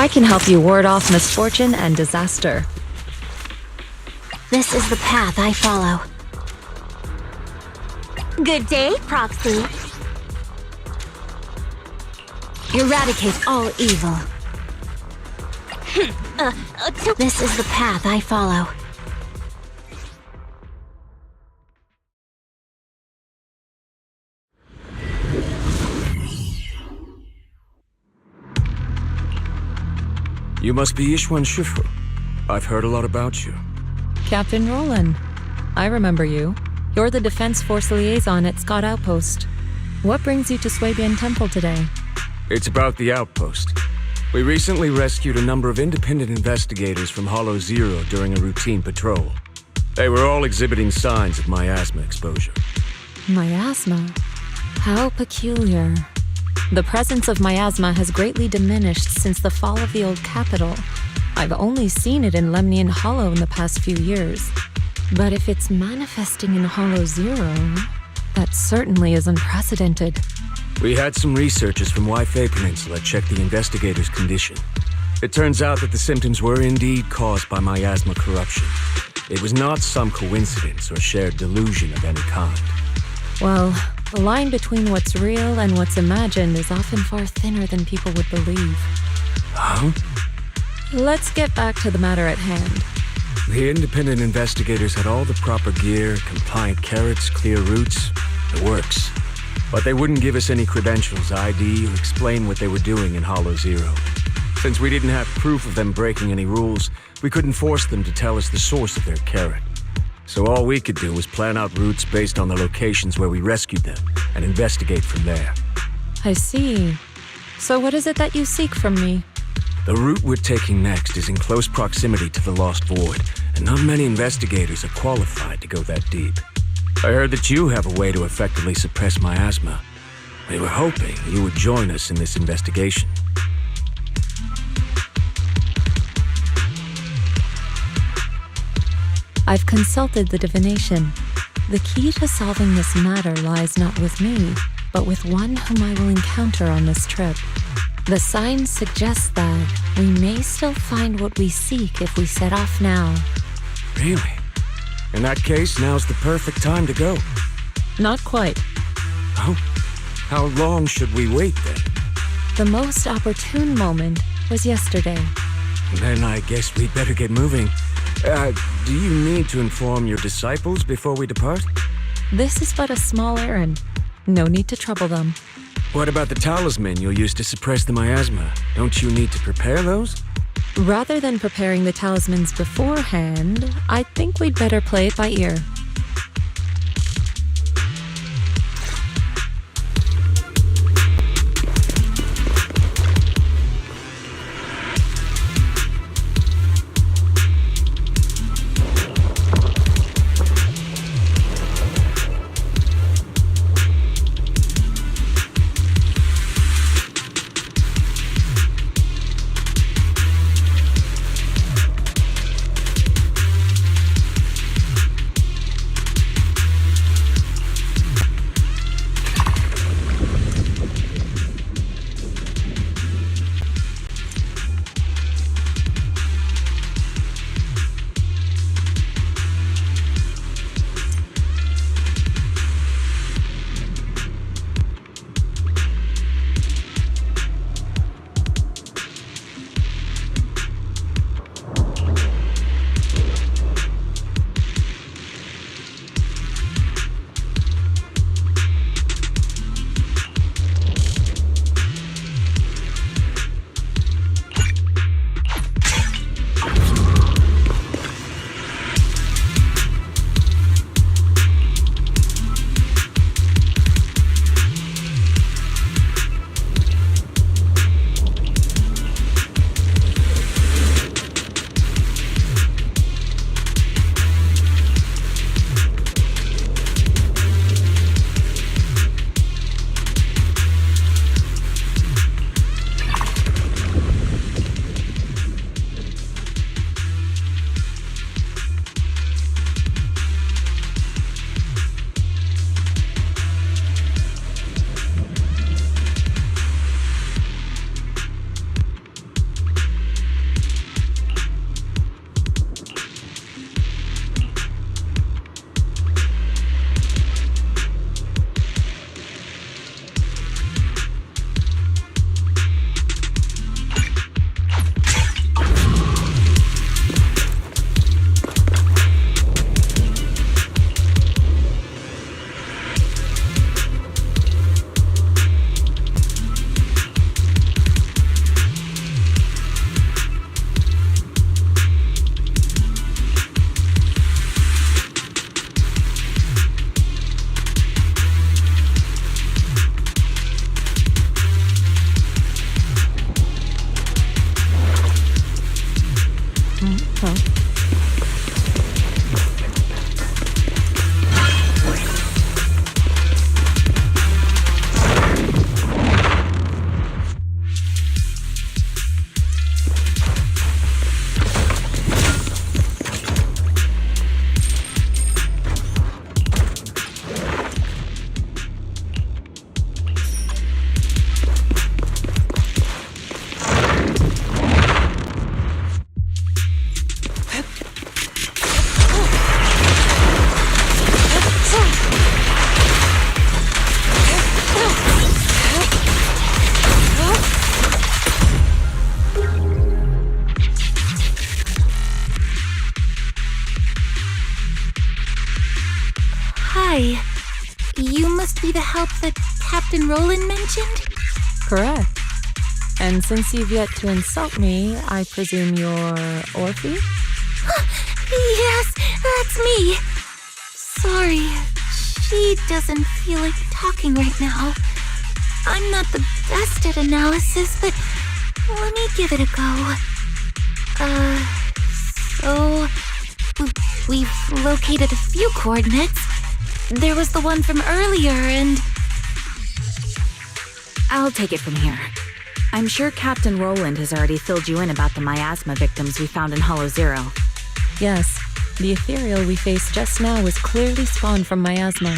I can help you ward off misfortune and disaster. This is the path I follow. Good day, Proxy. Eradicate all evil. This is the path I follow. You must be Ishwan Shifu. I've heard a lot about you. Captain Roland. I remember you. You're the Defense Force Liaison at Scott Outpost. What brings you to Swabian Temple today? It's about the outpost. We recently rescued a number of independent investigators from Hollow Zero during a routine patrol. They were all exhibiting signs of miasma exposure. Miasma? How peculiar. The presence of miasma has greatly diminished since the fall of the old capital. I've only seen it in Lemnian Hollow in the past few years. But if it's manifesting in Hollow Zero, that certainly is unprecedented. We had some researchers from Waifei Peninsula check the investigators' condition. It turns out that the symptoms were indeed caused by miasma corruption. It was not some coincidence or shared delusion of any kind. Well, the line between what's real and what's imagined is often far thinner than people would believe. Huh? Let's get back to the matter at hand. The independent investigators had all the proper gear, compliant carrots, clear routes, the works. But they wouldn't give us any credentials, ID, or explain what they were doing in Hollow Zero. Since we didn't have proof of them breaking any rules, we couldn't force them to tell us the source of their carrot. So all we could do was plan out routes based on the locations where we rescued them, and investigate from there. I see. So what is it that you seek from me? The route we're taking next is in close proximity to the Lost Void, and not many investigators are qualified to go that deep. I heard that you have a way to effectively suppress miasma. We were hoping you would join us in this investigation. I've consulted the divination. The key to solving this matter lies not with me, but with one whom I will encounter on this trip. The signs suggest that we may still find what we seek if we set off now. Really? In that case, now's the perfect time to go. Not quite. Oh? How long should we wait then? The most opportune moment was yesterday. Then I guess we'd better get moving. Do you need to inform your disciples before we depart? This is but a small errand. No need to trouble them. What about the talisman you'll use to suppress the miasma? Don't you need to prepare those? Rather than preparing the talismans beforehand, I think we'd better play it by ear. be the help that Captain Roland mentioned? Correct. And since you've yet to insult me, I presume you're Orphe? Yes, that's me. Sorry, she doesn't feel like talking right now. I'm not the best at analysis, but let me give it a go. So we've located a few coordinates. There was the one from earlier, and I'll take it from here. I'm sure Captain Roland has already filled you in about the miasma victims we found in Hollow Zero. Yes, the ethereal we faced just now was clearly spawned from miasma.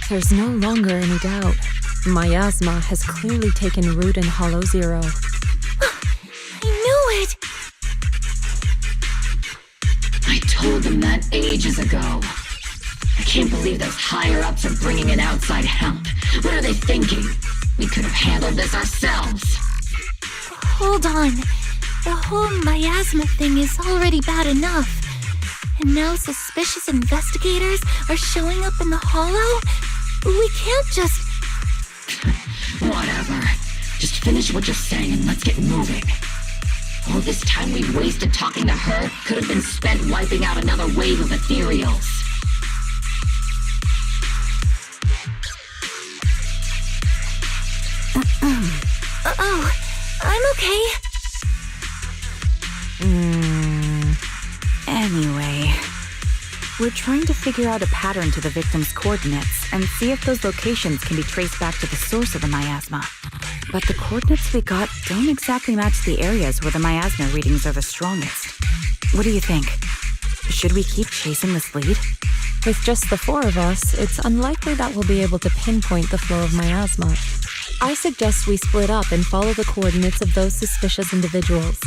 There's no longer any doubt. Miasma has clearly taken root in Hollow Zero. I knew it! I told them that ages ago. I can't believe those higher-ups are bringing in outside help. What are they thinking? We could have handled this ourselves. Hold on. The whole miasma thing is already bad enough. And now suspicious investigators are showing up in the hollow? We can't just... Whatever. Just finish what you're saying and let's get moving. All this time we wasted talking to her could have been spent wiping out another wave of ethereals. Oh, I'm okay. Anyway, we're trying to figure out a pattern to the victim's coordinates and see if those locations can be traced back to the source of the miasma. But the coordinates we got don't exactly match the areas where the miasma readings are the strongest. What do you think? Should we keep chasing this lead? With just the four of us, it's unlikely that we'll be able to pinpoint the flow of miasma. I suggest we split up and follow the coordinates of those suspicious individuals.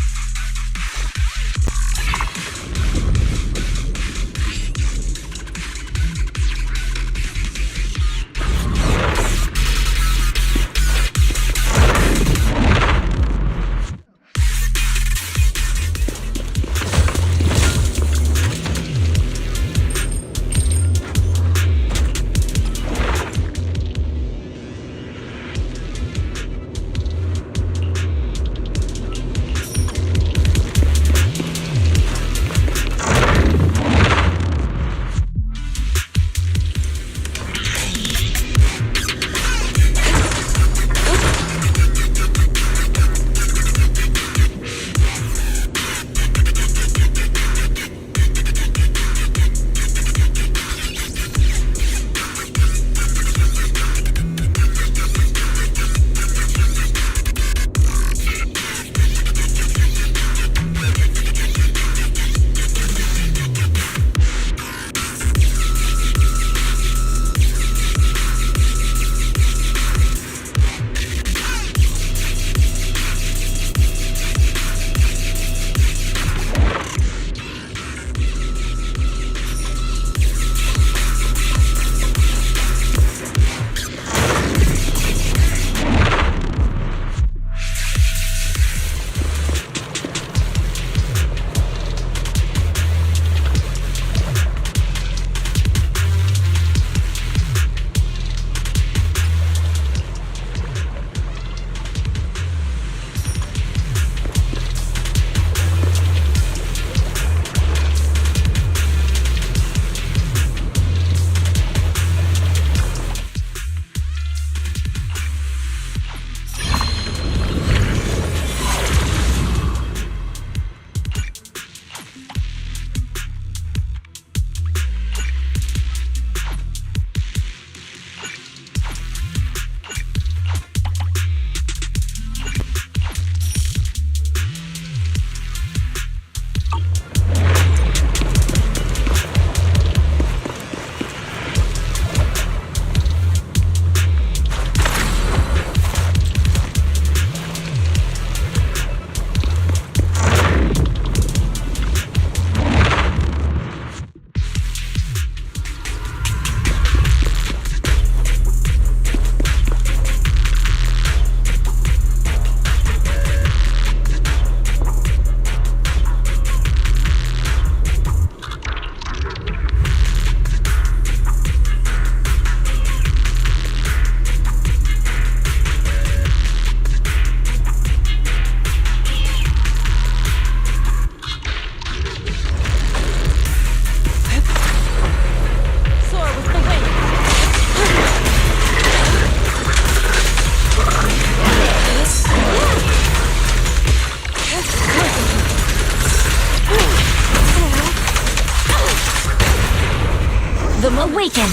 awaken!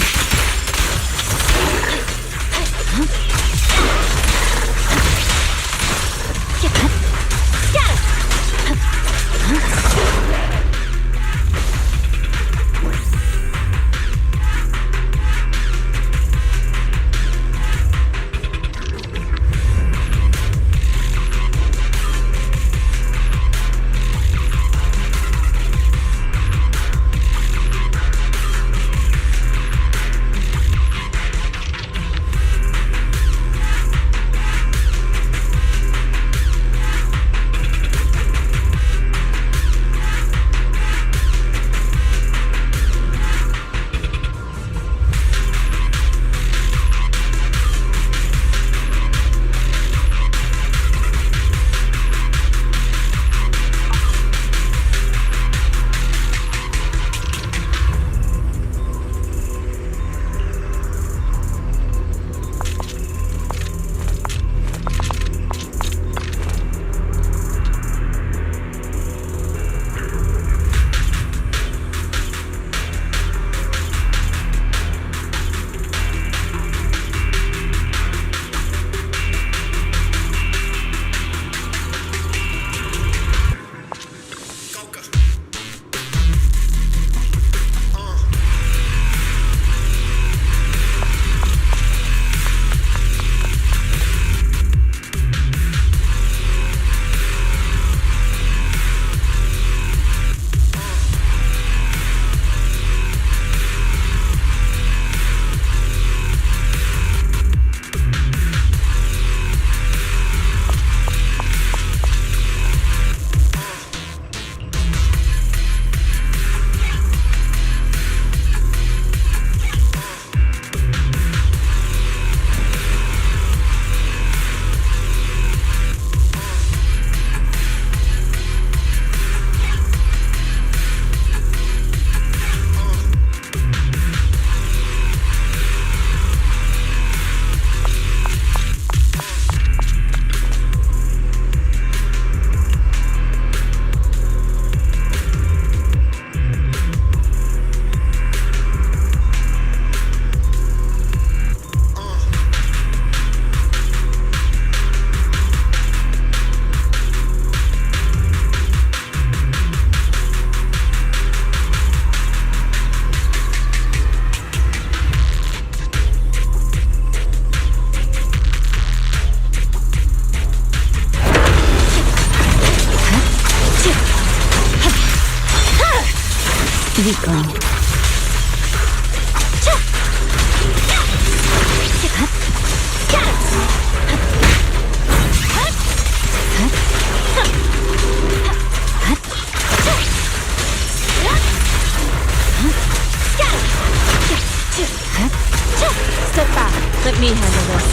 Weakling. Step back. Let me handle this.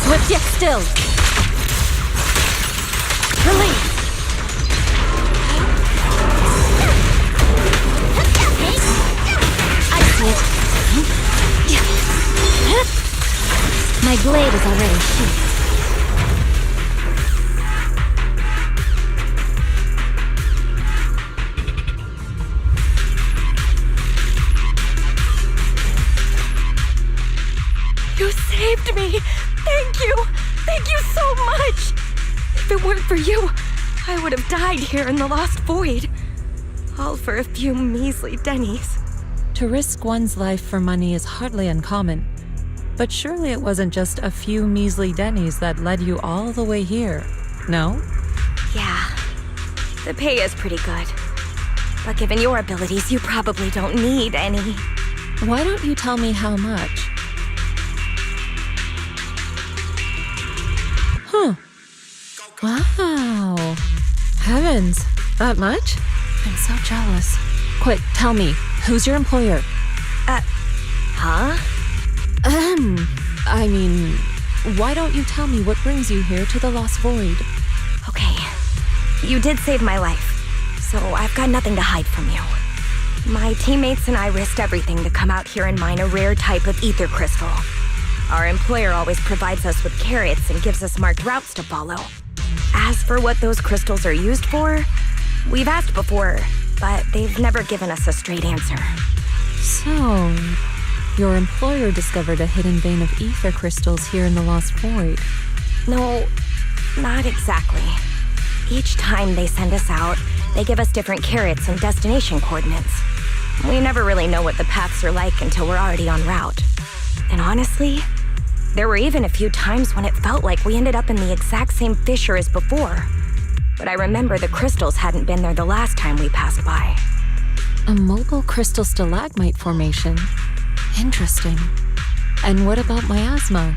Swift yet still. Release. I see it. My blade is already sheathed. You saved me! Thank you! Thank you so much! If it weren't for you, I would have died here in the Lost Void. All for a few measly dennies. To risk one's life for money is hardly uncommon. But surely it wasn't just a few measly dennies that led you all the way here, no? Yeah, the pay is pretty good. But given your abilities, you probably don't need any. Why don't you tell me how much? Huh. Wow. Heavens, that much? I'm so jealous. Quick, tell me, who's your employer? Huh? I mean, why don't you tell me what brings you here to the Lost Void? Okay. You did save my life, so I've got nothing to hide from you. My teammates and I risked everything to come out here and mine a rare type of ether crystal. Our employer always provides us with carrots and gives us marked routes to follow. As for what those crystals are used for, we've asked before, but they've never given us a straight answer. So, your employer discovered a hidden vein of ether crystals here in the Lost Void. No, not exactly. Each time they send us out, they give us different carrots and destination coordinates. We never really know what the paths are like until we're already en route. And honestly, there were even a few times when it felt like we ended up in the exact same fissure as before. But I remember the crystals hadn't been there the last time we passed by. A mobile crystal stalagmite formation. Interesting. And what about Miasma?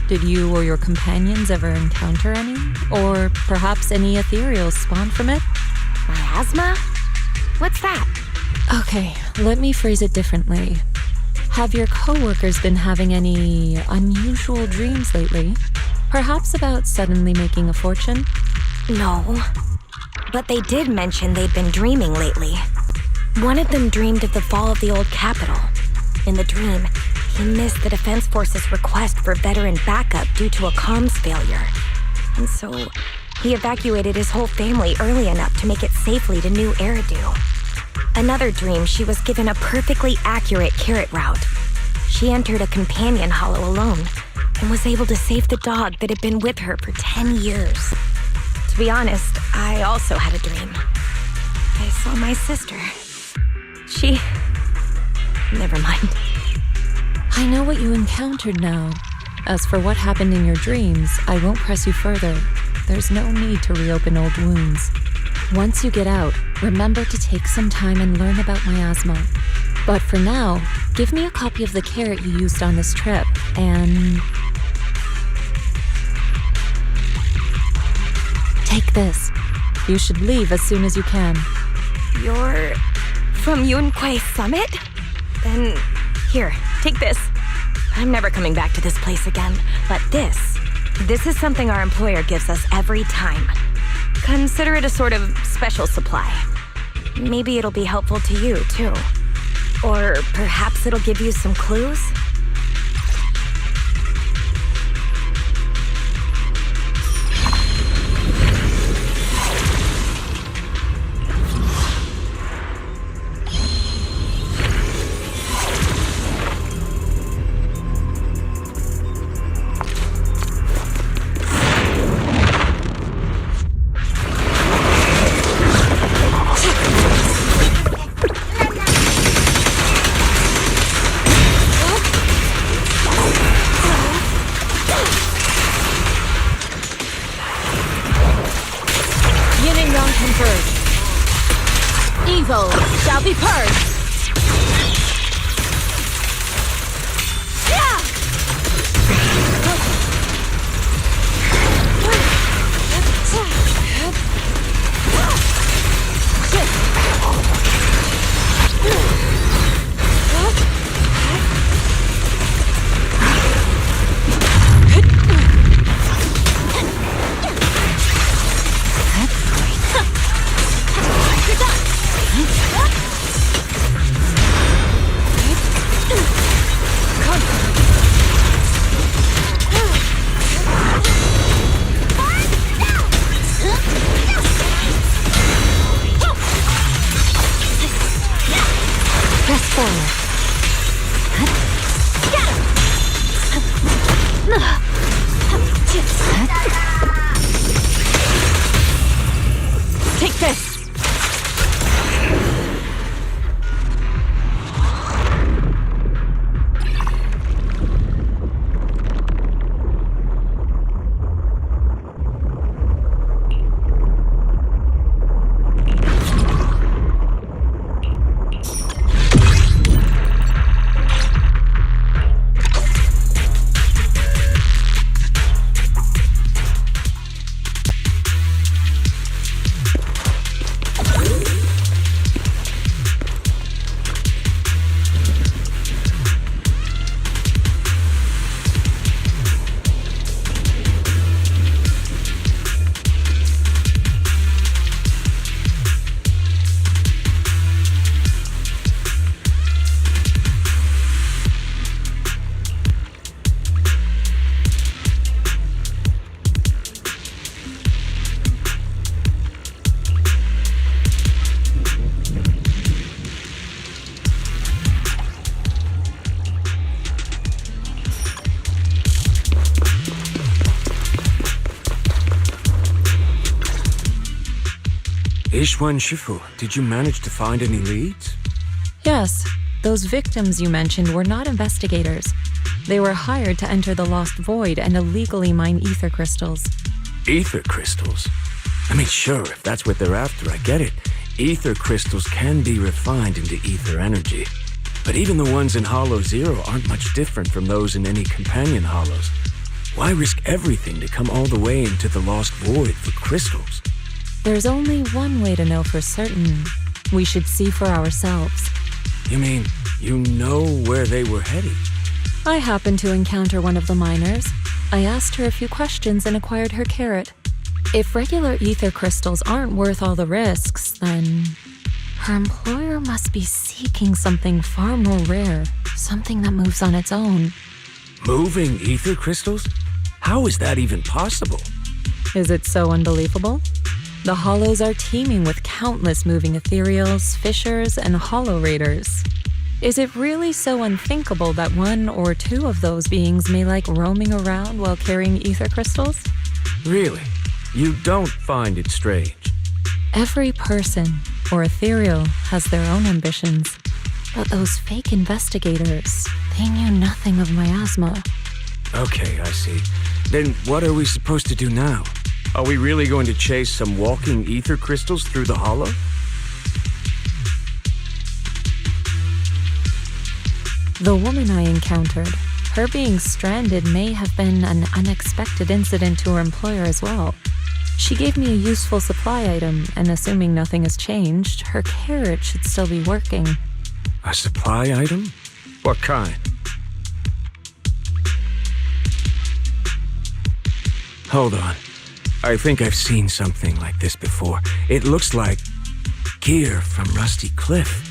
Did you or your companions ever encounter any? Or perhaps any ethereals spawned from it? Miasma? What's that? Okay, let me phrase it differently. Have your coworkers been having any unusual dreams lately? Perhaps about suddenly making a fortune? No. But they did mention they'd been dreaming lately. One of them dreamed of the fall of the old capital. In the dream, he missed the Defense Force's request for veteran backup due to a comms failure. And so, he evacuated his whole family early enough to make it safely to New Eridu. Another dream, she was given a perfectly accurate carrot route. She entered a companion hollow alone and was able to save the dog that had been with her for 10 years. To be honest, I also had a dream. I saw my sister. Never mind. I know what you encountered now. As for what happened in your dreams, I won't press you further. There's no need to reopen old wounds. Once you get out, remember to take some time and learn about Miasma. But for now, give me a copy of the carrot you used on this trip, and... take this. You should leave as soon as you can. You're from Yunquay Summit? Then, here, take this. I'm never coming back to this place again, but this is something our employer gives us every time. Consider it a sort of special supply. Maybe it'll be helpful to you, too. Or perhaps it'll give you some clues? Evil shall be purged! Take this! Ishwan Shifu, did you manage to find any leads? Yes, those victims you mentioned were not investigators. They were hired to enter the Lost Void and illegally mine ether crystals. Ether crystals? I mean, sure, if that's what they're after, I get it. Ether crystals can be refined into ether energy. But even the ones in Hollow Zero aren't much different from those in any companion hollows. Why risk everything to come all the way into the Lost Void for crystals? There's only one way to know for certain. We should see for ourselves. You mean, you know where they were heading? I happened to encounter one of the miners. I asked her a few questions and acquired her carrot. If regular ether crystals aren't worth all the risks, then her employer must be seeking something far more rare, something that moves on its own. Moving ether crystals? How is that even possible? Is it so unbelievable? The hollows are teeming with countless moving ethereals, fissures, and hollow raiders. Is it really so unthinkable that one or two of those beings may like roaming around while carrying ether crystals? Really? You don't find it strange? Every person or ethereal has their own ambitions. But those fake investigators, they knew nothing of Miasma. Okay, I see. Then what are we supposed to do now? Are we really going to chase some walking ether crystals through the hollow? The woman I encountered, her being stranded may have been an unexpected incident to her employer as well. She gave me a useful supply item, and assuming nothing has changed, her carrot should still be working. A supply item? What kind? Hold on. I think I've seen something like this before. It looks like gear from Rusty Cliff.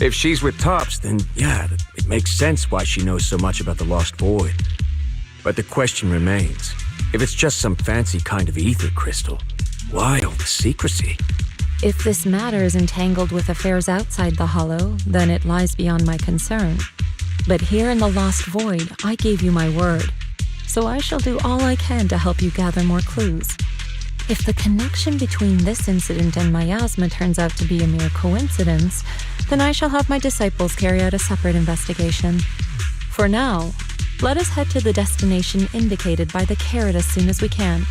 If she's with Tops, then yeah, it makes sense why she knows so much about the Lost Void. But the question remains, if it's just some fancy kind of ether crystal, why all the secrecy? If this matter is entangled with affairs outside the Hollow, then it lies beyond my concern. But here in the Lost Void, I gave you my word. So I shall do all I can to help you gather more clues. If the connection between this incident and Miasma turns out to be a mere coincidence, then I shall have my disciples carry out a separate investigation. For now, let us head to the destination indicated by the carrot as soon as we can.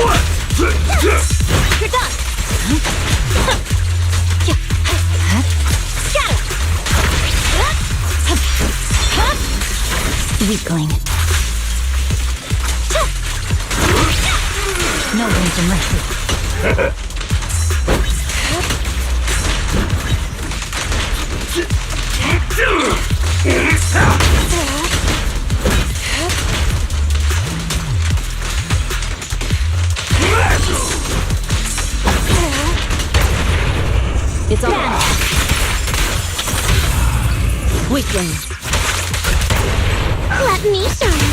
You're done! Weakling. No room for mercy. It's all right. Weakling. Let me shine.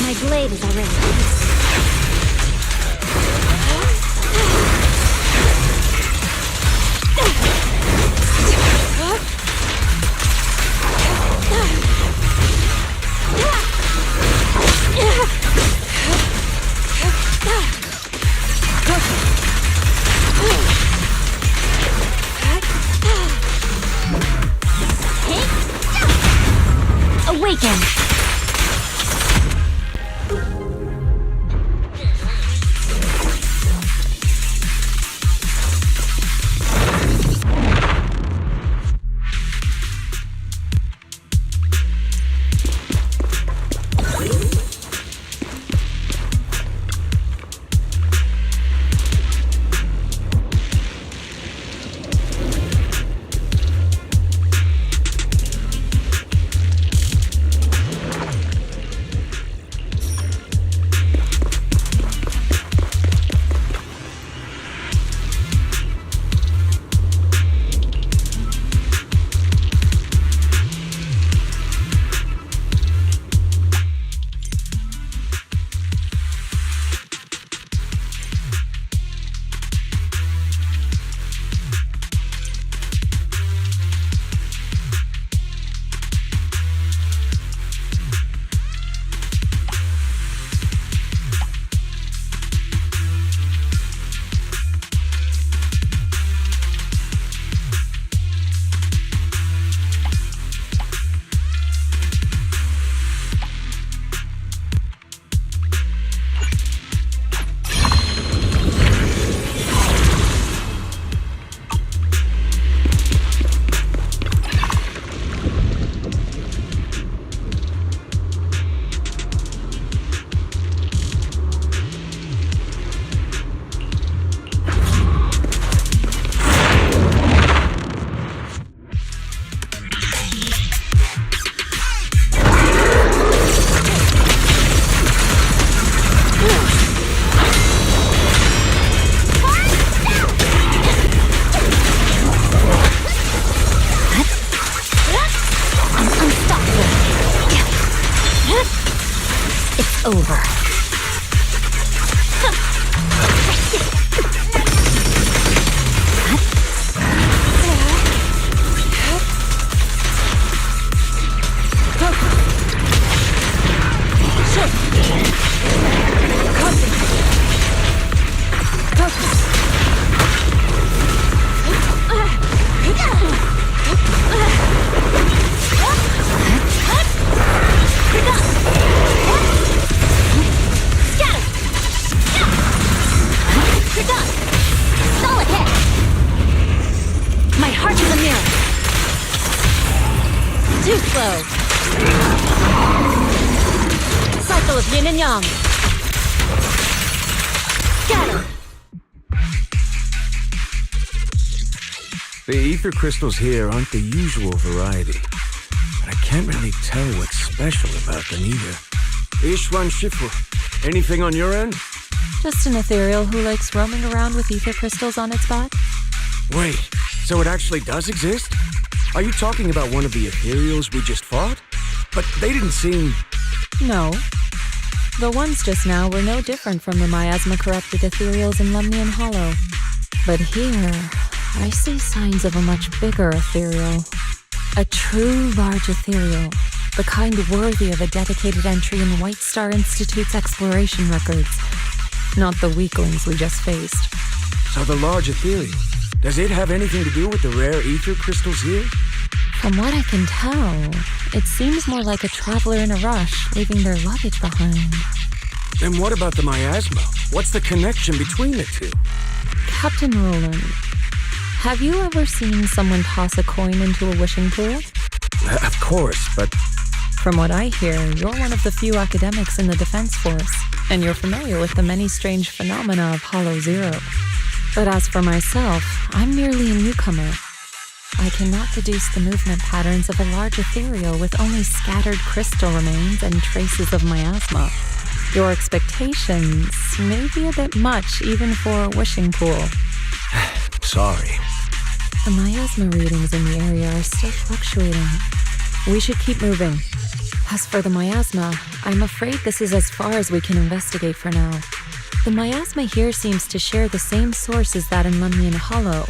My blade is already. Awaken! Over. Too slow. Cycle of yin and yang. Scatter. The ether crystals here aren't the usual variety, but I can't really tell what's special about them either. Ishwan Shifu. Anything on your end? Just an ethereal who likes roaming around with ether crystals on its back. Wait, so it actually does exist? Are you talking about one of the ethereals we just fought? But they didn't seem... No. The ones just now were no different from the miasma-corrupted ethereals in Lemnian Hollow. But here, I see signs of a much bigger ethereal. A true large ethereal. The kind worthy of a dedicated entry in White Star Institute's exploration records. Not the weaklings we just faced. So the large ethereal, does it have anything to do with the rare ether crystals here? From what I can tell, it seems more like a traveler in a rush, leaving their luggage behind. Then what about the miasma? What's the connection between the two? Captain Roland, have you ever seen someone toss a coin into a wishing pool? Of course, but... From what I hear, you're one of the few academics in the Defense Force, and you're familiar with the many strange phenomena of Hollow Zero. But as for myself, I'm merely a newcomer. I cannot deduce the movement patterns of a large ethereal with only scattered crystal remains and traces of miasma. Your expectations may be a bit much even for a wishing pool. Sorry. The miasma readings in the area are still fluctuating. We should keep moving. As for the miasma, I'm afraid this is as far as we can investigate for now. The miasma here seems to share the same source as that in Lemnian Hollow.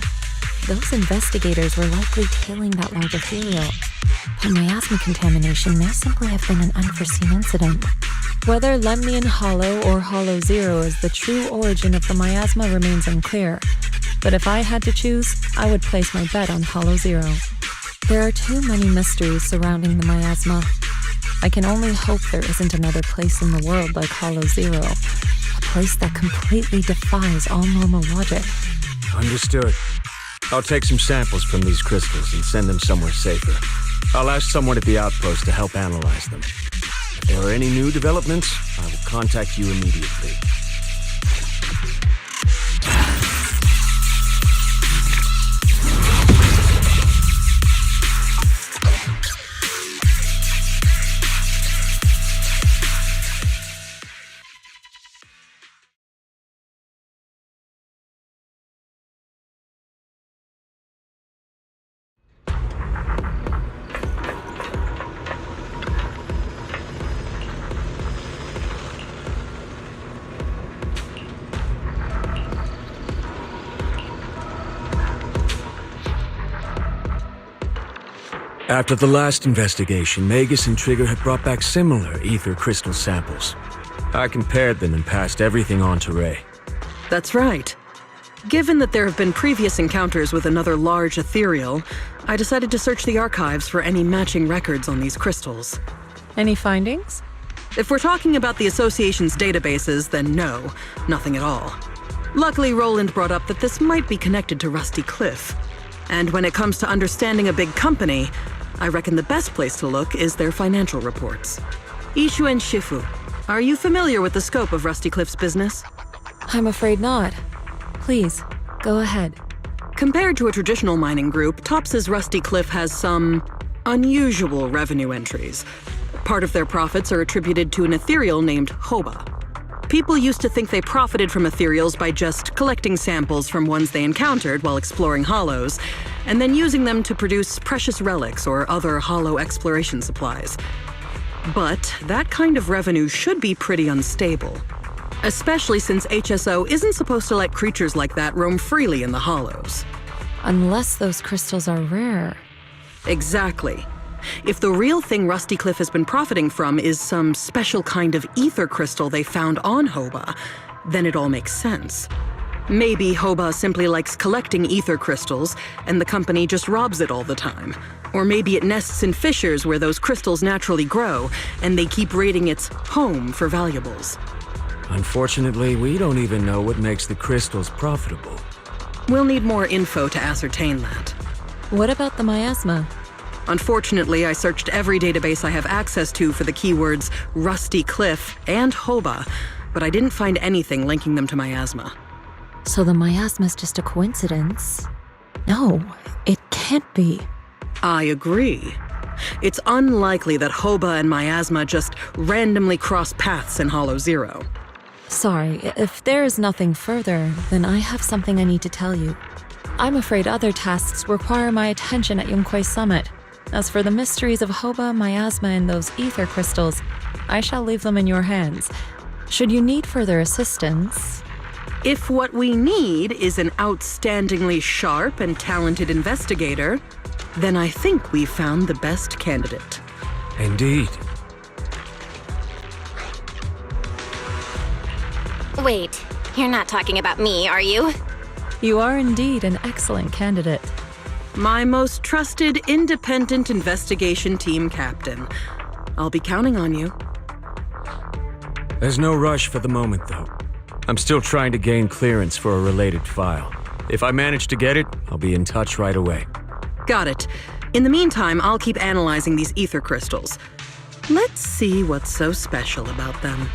Those investigators were likely tailing that large ethereal. The miasma contamination may simply have been an unforeseen incident. Whether Lemnian Hollow or Hollow Zero is the true origin of the miasma remains unclear. But if I had to choose, I would place my bet on Hollow Zero. There are too many mysteries surrounding the miasma. I can only hope there isn't another place in the world like Hollow Zero, a place that completely defies all normal logic. Understood. I'll take some samples from these crystals and send them somewhere safer. I'll ask someone at the outpost to help analyze them. If there are any new developments, I will contact you immediately. After the last investigation, Magus and Trigger had brought back similar ether crystal samples. I compared them and passed everything on to Ray. That's right. Given that there have been previous encounters with another large ethereal, I decided to search the archives for any matching records on these crystals. Any findings? If we're talking about the Association's databases, then no, nothing at all. Luckily, Roland brought up that this might be connected to Rusty Cliff. And when it comes to understanding a big company, I reckon the best place to look is their financial reports. Ishu and Shifu, are you familiar with the scope of Rusty Cliff's business? I'm afraid not. Please, go ahead. Compared to a traditional mining group, Tops's Rusty Cliff has some unusual revenue entries. Part of their profits are attributed to an ethereal named Hoba. People used to think they profited from ethereals by just collecting samples from ones they encountered while exploring hollows, and then using them to produce precious relics or other hollow exploration supplies. But that kind of revenue should be pretty unstable, especially since HSO isn't supposed to let creatures like that roam freely in the hollows. Unless those crystals are rare. Exactly. If the real thing Rusty Cliff has been profiting from is some special kind of ether crystal they found on Hoba, then it all makes sense. Maybe Hoba simply likes collecting ether crystals, and the company just robs it all the time. Or maybe it nests in fissures where those crystals naturally grow, and they keep raiding its home for valuables. Unfortunately, we don't even know what makes the crystals profitable. We'll need more info to ascertain that. What about the miasma? Unfortunately, I searched every database I have access to for the keywords Rusty Cliff and Hoba, but I didn't find anything linking them to miasma. So the miasma's just a coincidence? No, it can't be. I agree. It's unlikely that Hoba and miasma just randomly cross paths in Hollow Zero. Sorry, if there is nothing further, then I have something I need to tell you. I'm afraid other tasks require my attention at Yunkwei Summit. As for the mysteries of Hoba, Miasma, and those ether crystals, I shall leave them in your hands. Should you need further assistance... If what we need is an outstandingly sharp and talented investigator, then I think we found the best candidate. Indeed. Wait, you're not talking about me, are you? You are indeed an excellent candidate. My most trusted independent investigation team captain. I'll be counting on you. There's no rush for the moment, though. I'm still trying to gain clearance for a related file. If I manage to get it, I'll be in touch right away. Got it. In the meantime, I'll keep analyzing these ether crystals. Let's see what's so special about them.